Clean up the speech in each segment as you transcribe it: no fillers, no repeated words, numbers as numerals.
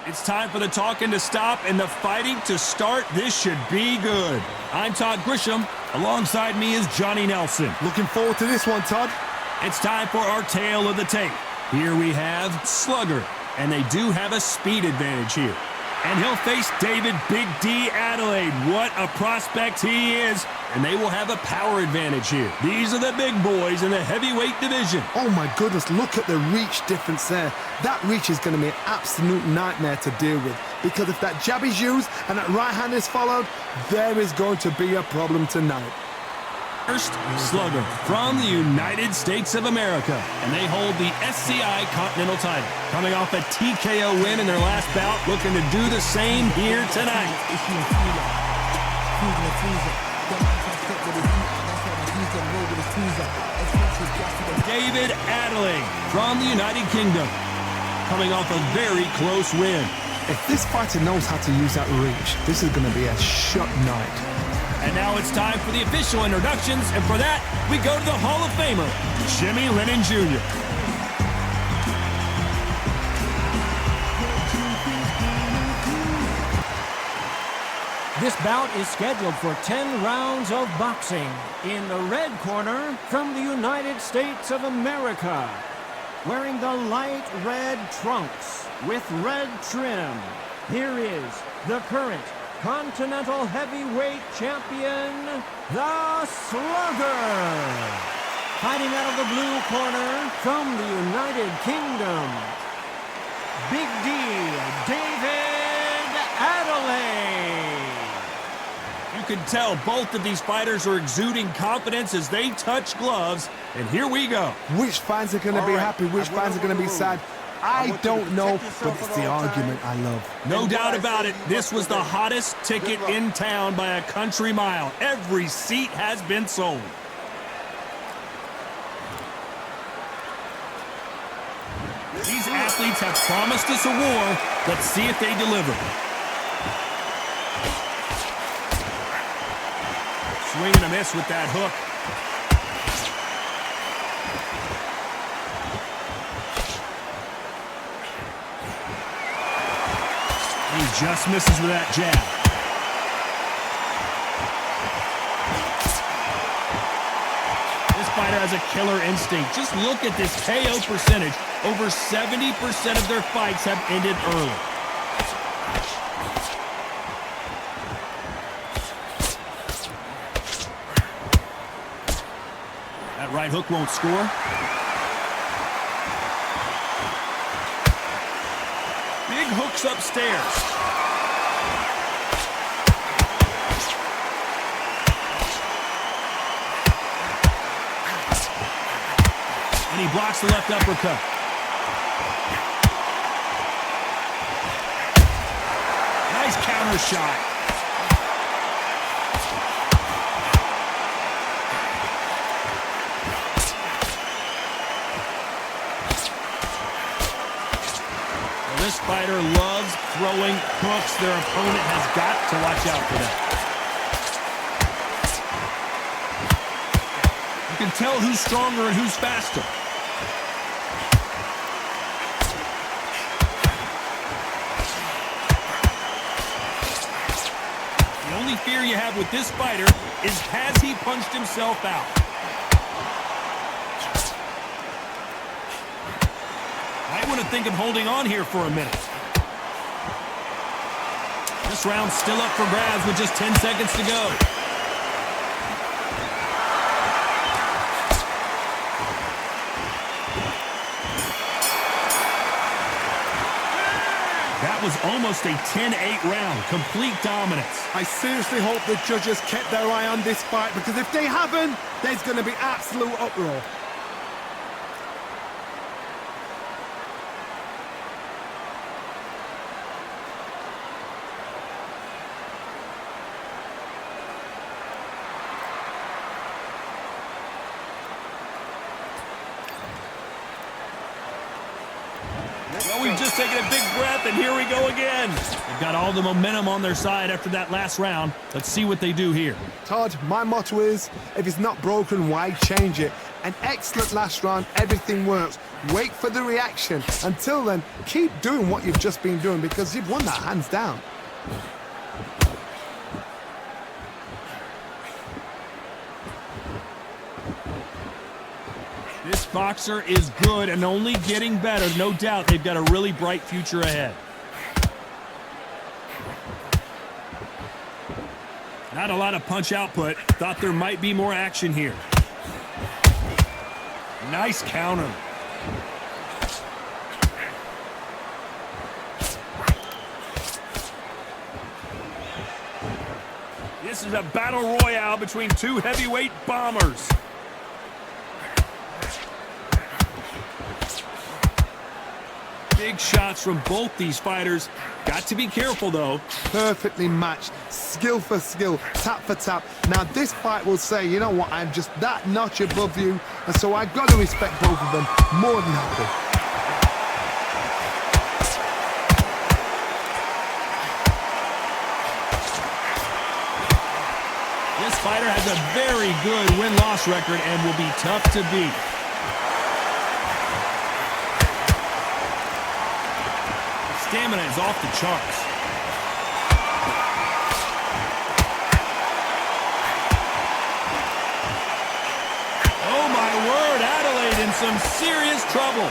It's time for the talking to stop and the fighting to start. This should be good. I'm Todd Grisham. Alongside me is Johnny Nelson. Looking forward to this one, Todd. It's time for our tale of the tape. Here we have Slugger, and they do have a speed advantage here. And he'll face David Big D Adeleye. What a prospect he is. And they will have a power advantage here. These are the big boys in the heavyweight division. Oh my goodness, look at the reach difference there. That reach is going to be an absolute nightmare to deal with. Because if that jab is used and that right hand is followed, there is going to be a problem tonight. First, Slugger from the United States of America, and they hold the SCI Continental title. Coming off a TKO win in their last bout, looking to do the same here tonight. David Adeleye from the United Kingdom, coming off a very close win. If this fighter knows how to use that reach, this is going to be a shut night. And now it's time for the official introductions, and for that, we go to the Hall of Famer, Jimmy Lennon Jr. This bout is scheduled for 10 rounds of boxing. In the red corner, from the United States of America, wearing the light red trunks with red trim, here is the current Continental Heavyweight Champion, the Slugger. Fighting out of the blue corner from the United Kingdom, Big D, David Adeleye. You can tell both of these fighters are exuding confidence as they touch gloves, and here we go. Which fans are going to be happy, which fans are going to be sad? I don't know, but it's the argument I love. No doubt about it, this was the hottest ticket in town by a country mile. Every seat has been sold. These athletes have promised us a war. Let's see if they deliver. Swing and a miss with that hook. He just misses with that jab. This fighter has a killer instinct. Just look at this KO percentage. Over 70% of their fights have ended early. That right hook won't score. Big hooks upstairs. And he blocks the left uppercut. Nice counter shot. This fighter loves throwing hooks. Their opponent has got to watch out for that. You can tell who's stronger and who's faster. The only fear you have with this fighter is, has he punched himself out? Might want to think of holding on here for a minute. This round's still up for grabs with just 10 seconds to go. That was almost a 10-8 round. Complete dominance. I seriously hope the judges kept their eye on this fight, because if they haven't, there's going to be absolute uproar. Well, we've just taken a big breath, and here we go again. They've got all the momentum on their side after that last round. Let's see what they do here. Todd, my motto is, if it's not broken, why change it? An excellent last round. Everything works. Wait for the reaction. Until then, keep doing what you've just been doing because you've won that hands down. This boxer is good and only getting better. No doubt they've got a really bright future ahead. Not a lot of punch output. Thought there might be more action here. Nice counter. This is a battle royale between two heavyweight bombers. Big shots from both these fighters. Got to be careful, though. Perfectly matched. Skill for skill. Tap for tap. Now, this fight will say, you know what, I'm just that notch above you. And so I've got to respect both of them. More than happy. This fighter has a very good win-loss record and will be tough to beat. Stamina is off the charts. Oh my word, Adeleye in some serious trouble.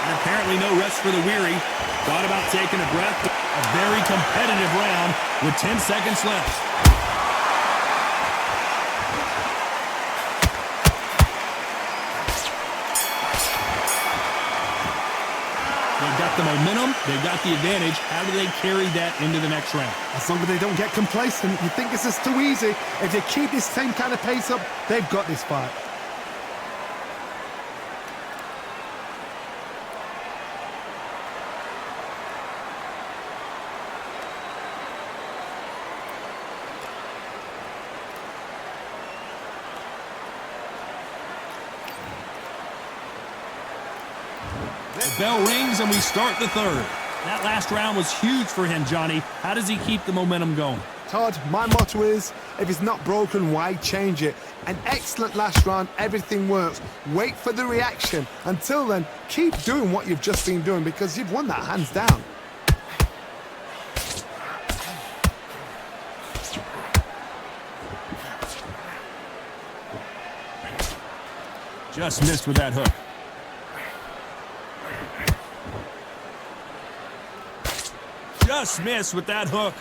And apparently no rest for the weary. Thought about taking a breath. A very competitive round with 10 seconds left. They've got the momentum, they've got the advantage. How do they carry that into the next round? As long as they don't get complacent, you think this is too easy. If they keep this same kind of pace up, they've got this fight. The bell rings and we start the third. That last round was huge for him, Johnny. How does he keep the momentum going? Todd, my motto is, if it's not broken, why change it? An excellent last round, everything works. Wait for the reaction. Until then, keep doing what you've just been doing because you've won that hands down. Just missed with that hook. Just missed with that hook.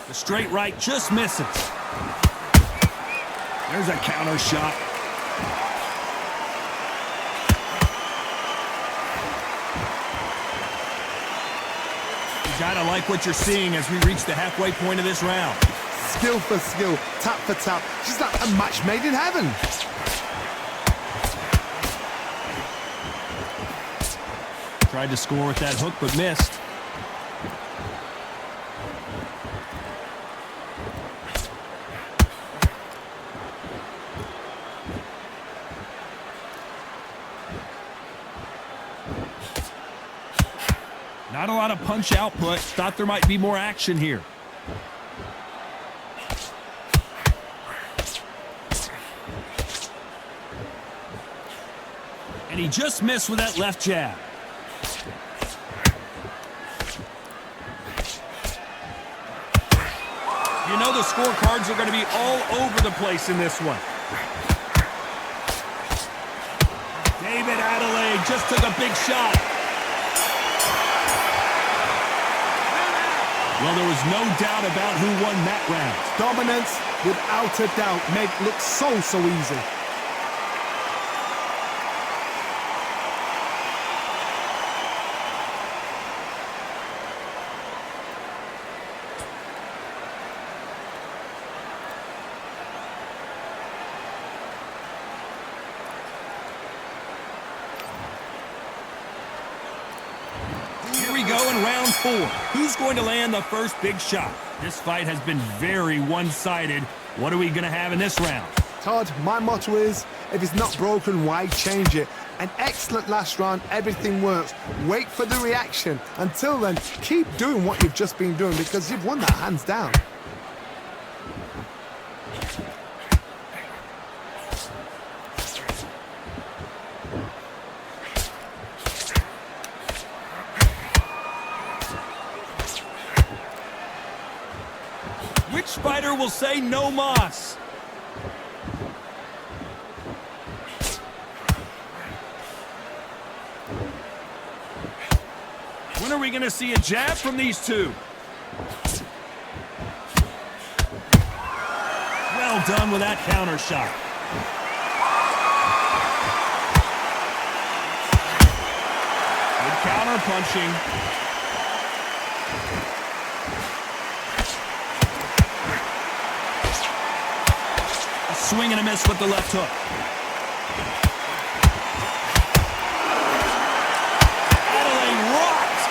The straight right just misses. There's a counter shot. You gotta like what you're seeing as we reach the halfway point of this round. Skill for skill, tap for tap. Just like a match made in heaven. Tried to score with that hook, but missed. Not a lot of punch output. Thought there might be more action here. And he just missed with that left jab. You know the scorecards are going to be all over the place in this one. David Adeleye just took a big shot. Well, there was no doubt about who won that round. Dominance, without a doubt, made it look so easy. Go in round 4. Who's going to land the first big shot? This fight has been very one-sided. What are we going to have in this round? Todd, my motto is, if it's not broken, why change it? An excellent last round, everything works. Wait for the reaction. Until then, keep doing what you've just been doing because you've won that hands down. Which fighter will say no mas? When are we going to see a jab from these two? Well done with that counter shot. Good counter punching. Swing and a miss with the left hook. Adeleye rocked.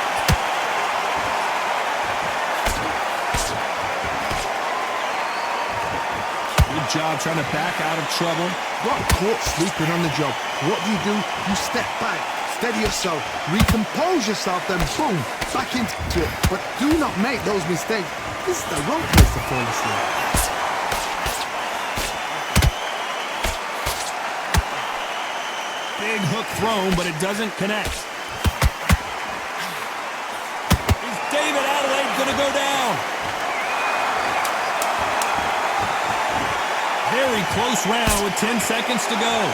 Good job trying to back out of trouble. Got caught sleeping on the job. What do? You step back, steady yourself, recompose yourself, then boom, back into it. But do not make those mistakes. This is the wrong place to fall asleep. Big hook thrown, but it doesn't connect. Is David Adeleye going to go down? Very close round with 10 seconds to go.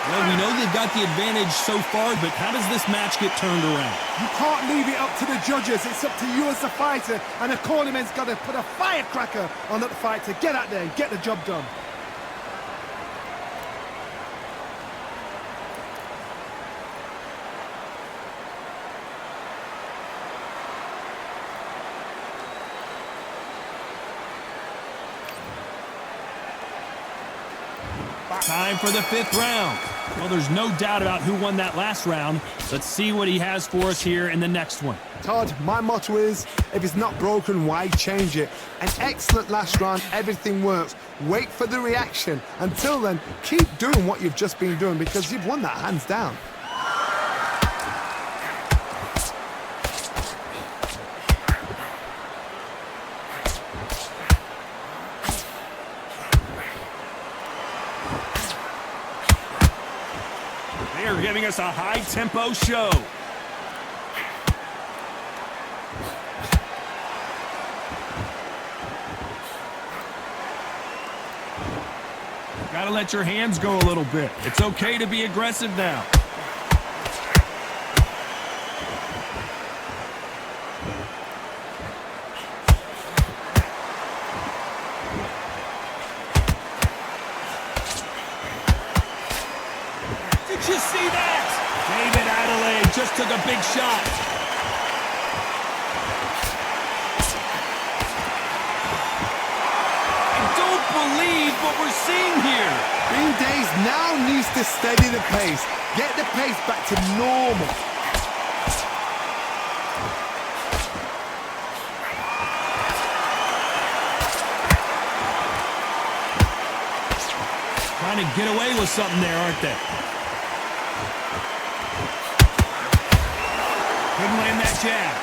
Well, we know they've got the advantage so far, but how does this match get turned around? You can't leave it up to the judges. It's up to you as the fighter, and the cornerman's got to put a firecracker on that fight to get out there and get the job done. Time for the 5th round. Well, there's no doubt about who won that last round. Let's see what he has for us here in the next one. Todd, my motto is, if it's not broken, why change it? An excellent last round, everything works. Wait for the reaction. Until then, keep doing what you've just been doing because you've won that hands down. They're giving us a high-tempo show. Gotta let your hands go a little bit. It's okay to be aggressive now. Did you see that? David Adeleye just took a big shot. I don't believe what we're seeing here. Green Days now needs to steady the pace. Get the pace back to normal. Trying to get away with something there, aren't they? Couldn't land that jab.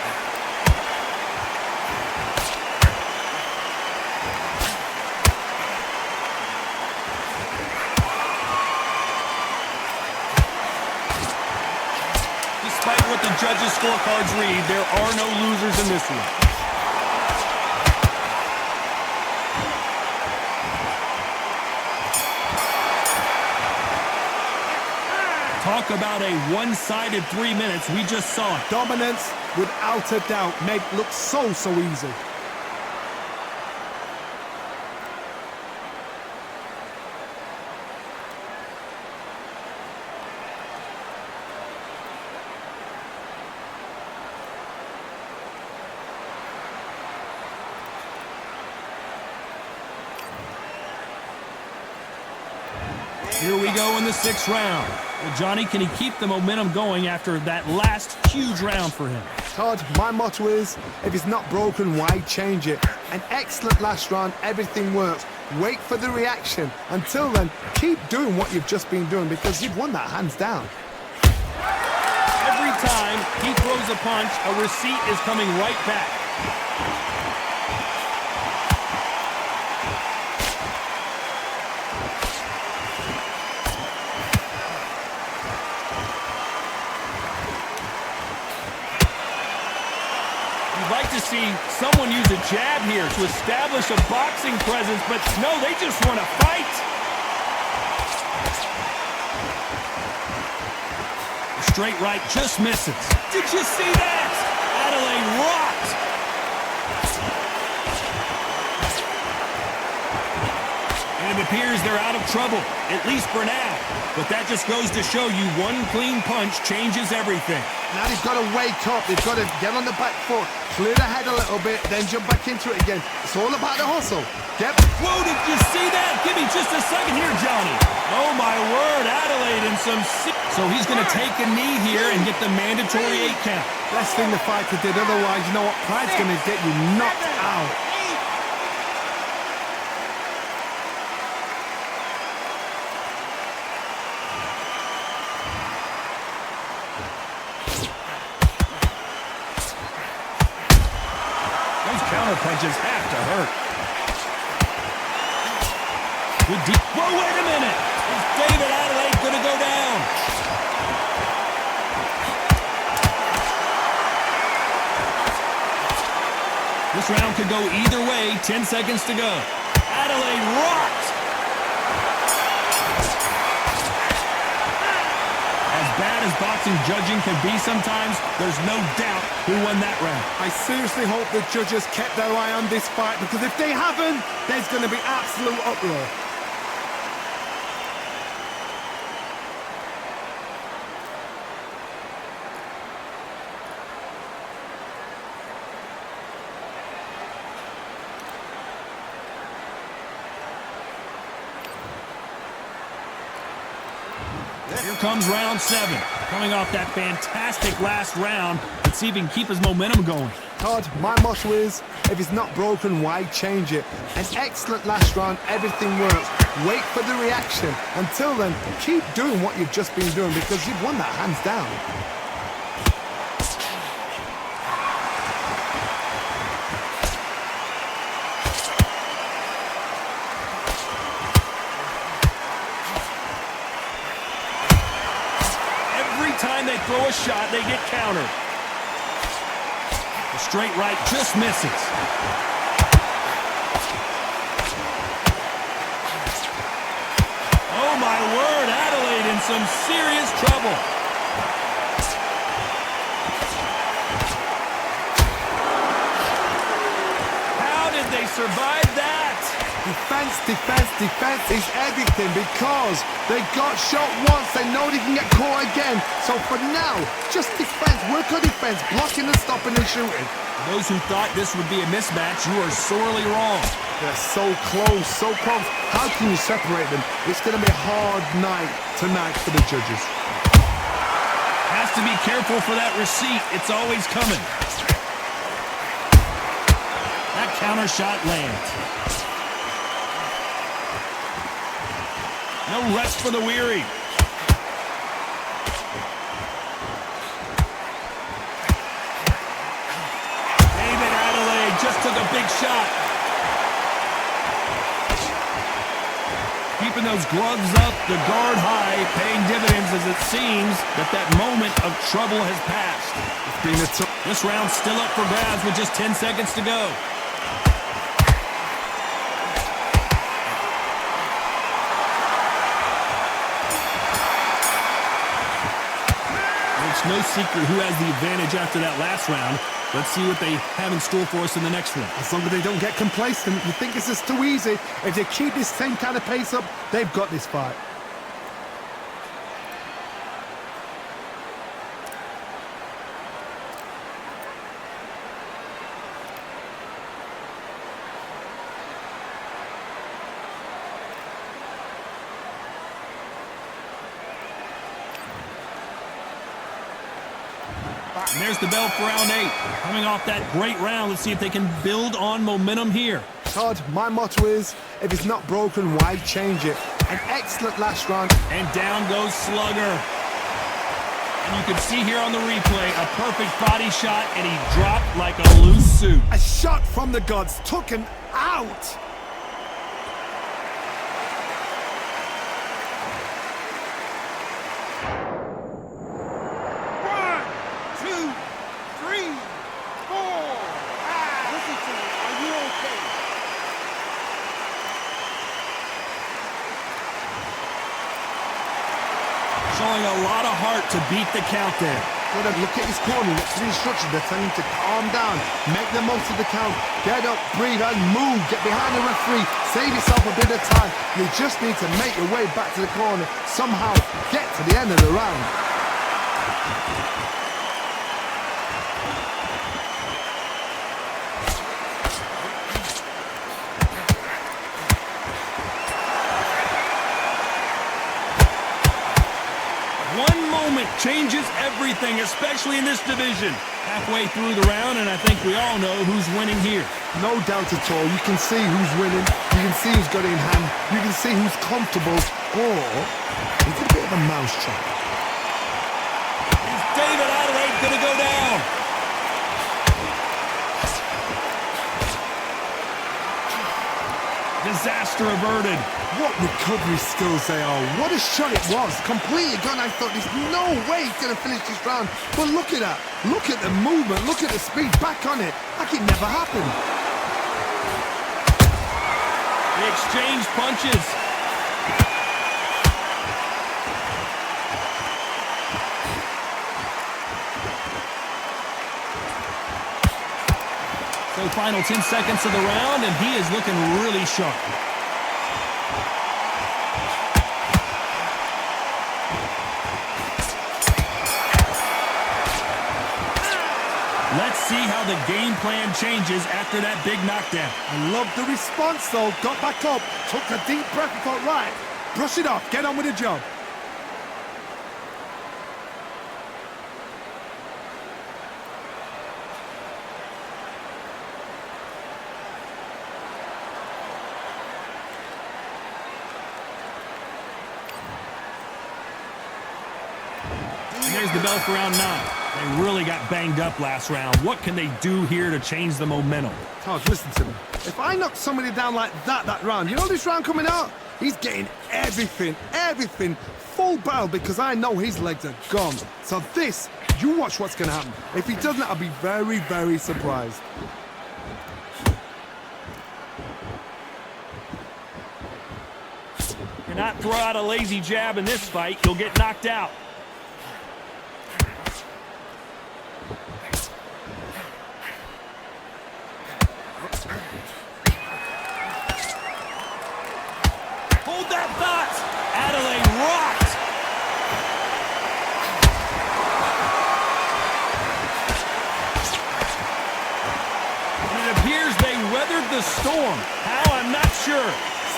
Despite what the judges' scorecards read, there are no losers in this one. Talk about a one-sided 3 minutes. We just saw it. Dominance, without a doubt, made look so easy. Here we go in the 6th round. Well, Johnny, can he keep the momentum going after that last huge round for him? Todd, my motto is, if it's not broken, why change it? An excellent last round, everything works. Wait for the reaction. Until then, keep doing what you've just been doing because you've won that hands down. Every time he throws a punch, a receipt is coming right back. You'd like to see someone use a jab here to establish a boxing presence, but no, they just want to fight. The straight right just misses. Did you see that? Adeleye rocked. And it appears they're out of trouble, at least for now. But that just goes to show you one clean punch changes everything. Now they've got to wake up. They've got to get on the back foot, clear the head a little bit, then jump back into it again. It's all about the hustle. Yep. Whoa, did you see that? Give me just a second here, Johnny. Oh, my word. Adelaide in some... So he's going to take a knee here and get the mandatory 8 count. Best thing the fighter did. Otherwise, you know what? Pride's going to get you knocked out. Counter punches have to hurt. Good deep. Whoa, wait a minute. Is David Adeleye going to go down? This round could go either way. 10 seconds to go. Adeleye rocked. As bad as boxing judging can be sometimes, there's no doubt who won that round. I seriously hope the judges kept their eye on this fight because if they haven't, there's going to be absolute uproar. Here comes round 7. Coming off that fantastic last round, let's see if he can keep his momentum going. Todd, my motto is, if it's not broken, why change it? An excellent last round, everything works. Wait for the reaction. Until then, keep doing what you've just been doing because you've won that hands down. Time they throw a shot, they get countered. The straight right just misses. Oh my word, Adeleye in some serious trouble. How did they survive that? Defense, defense, defense is everything because they got shot once, they know they can get caught again. So for now, just defense, work on defense, blocking and stopping and shooting. Those who thought this would be a mismatch, you are sorely wrong. They're so close, so close. How can you separate them? It's going to be a hard night tonight for the judges. Has to be careful for that receipt. It's always coming. That counter shot lands. No rest for the weary. David Adeleye just took a big shot. Keeping those gloves up, the guard high, paying dividends as it seems that moment of trouble has passed. This round's still up for grabs with just 10 seconds to go. No secret who has the advantage after that last round. Let's see what they have in store for us in the next one. As long as they don't get complacent, you think this is too easy. If they keep this same kind of pace up, they've got this fight. And there's the bell for round 8. Coming off that great round, let's see if they can build on momentum here. Todd, my motto is, if it's not broken, why change it? An excellent last round. And down goes Slugger. And you can see here on the replay, a perfect body shot, and he dropped like a loose suit. A shot from the gods took him out. Showing a lot of heart to beat the count there. Good, look at his corner, look at the instructions. They're telling him to calm down, make the most of the count, get up, breathe, and move. Get behind the referee, save yourself a bit of time. You just need to make your way back to the corner, somehow get to the end of the round. Changes everything, especially in this division. Halfway through the round, and I think we all know who's winning here. No doubt at all. You can see who's winning. You can see who's got it in hand. You can see who's comfortable. Or it's a bit of a mousetrap. Is David Adeleye going to go down? Disaster averted. What recovery skills they are. What a shot it was. Completely gone. I thought there's no way he's going to finish this round. But look at that. Look at the movement. Look at the speed. Back on it. Like it never happened. They exchanged punches. So final 10 seconds of the round, and he is looking really sharp. Let's see how the game plan changes after that big knockdown. I love the response, though. Got back up, took a deep breath and thought, right, brush it off, get on with the job. There's the bell for round 9. They really got banged up last round. What can they do here to change the momentum? Todd, listen to me. If I knock somebody down like that round, you know this round coming out? He's getting everything, full barrel, because I know his legs are gone. So this, you watch what's going to happen. If he doesn't, I'll be very, very surprised. Cannot throw out a lazy jab in this fight. You'll get knocked out. Hold that thought! Adeleye rocked! And it appears they weathered the storm. How? I'm not sure.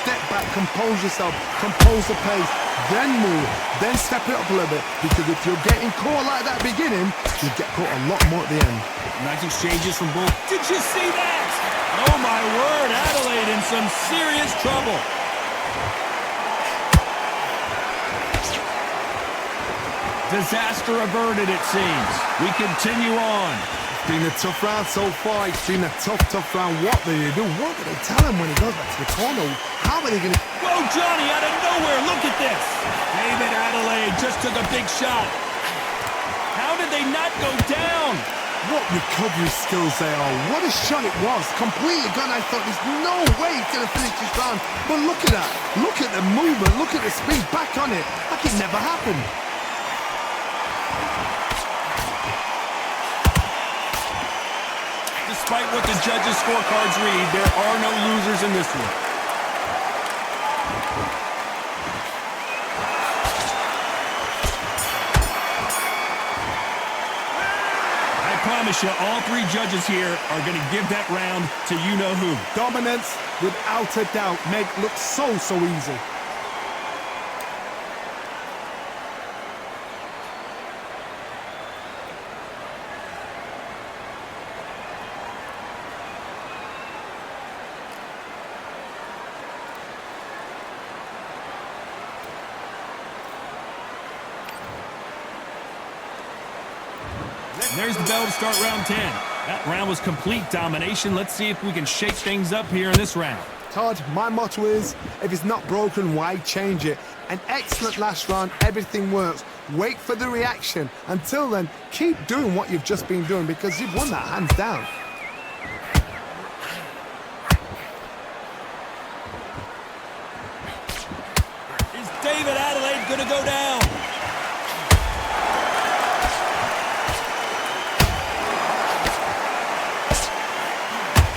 Step back, compose yourself, compose the pace, then move, then step it up a little bit, because if you're getting caught like that beginning, you'll get caught a lot more at the end. Nice exchanges from both. Did you see that? Oh my word, Adeleye in some serious trouble. Disaster averted, it seems. We continue on. It's been a tough round so far. It's been a tough round. What do they do? What do they tell him when he goes back to the corner? How are they going to... Whoa, Johnny, out of nowhere. Look at this. David Adeleye just took a big shot. How did they not go down? What recovery skills they are. What a shot it was. Completely gone. I thought there's no way he's going to finish this round. But look at that. Look at the movement. Look at the speed. Back on it. Like it never happened. Despite what the judges' scorecards read, there are no losers in this one. I promise you, all three judges here are going to give that round to you-know-who. Dominance, without a doubt, make look so easy. And there's the bell to start round 10. That round was complete domination. Let's see if we can shake things up here in this round. Todd, my motto is, if it's not broken, why change it? An excellent last round, everything works. Wait for the reaction. Until then, keep doing what you've just been doing because you've won that hands down. Is David Adeleye going to go down?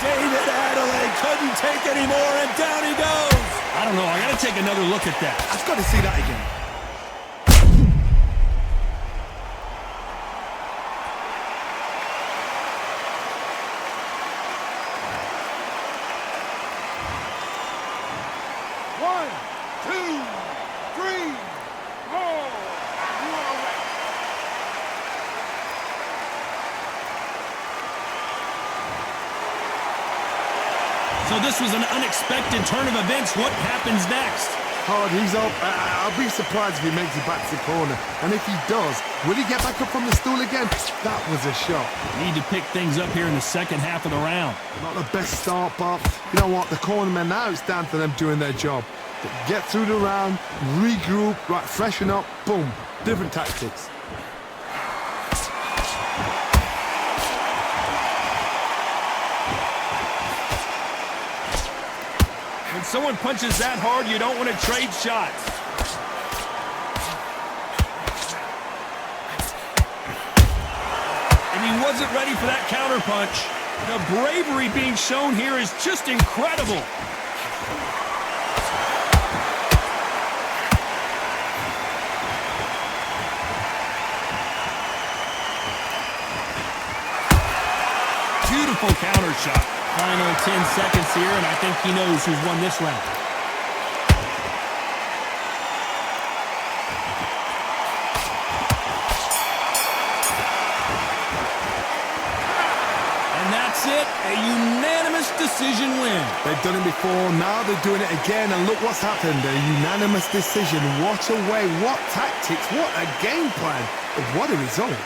David Adeleye couldn't take any more, and down he goes. I don't know. I got to take another look at that. I've got to see that again. One, two, three, four. You are away. So this was an unexpected turn of events. What happens next? Hard, he's up. I'll be surprised if he makes it back to the corner. And if he does, will he get back up from the stool again? That was a shot. Need to pick things up here in the second half of the round. Not the best start, but you know what? The cornermen now, it's down to them doing their job. Get through the round, regroup, right, freshen up, boom. Different tactics. When someone punches that hard, you don't want to trade shots. And he wasn't ready for that counterpunch. The bravery being shown here is just incredible. Beautiful counter shot. Final 10 seconds here, and I think he knows who's won this round. And that's it, a unanimous decision win. They've done it before, now they're doing it again, and look what's happened. A unanimous decision. What a way, what tactics, what a game plan. What a result.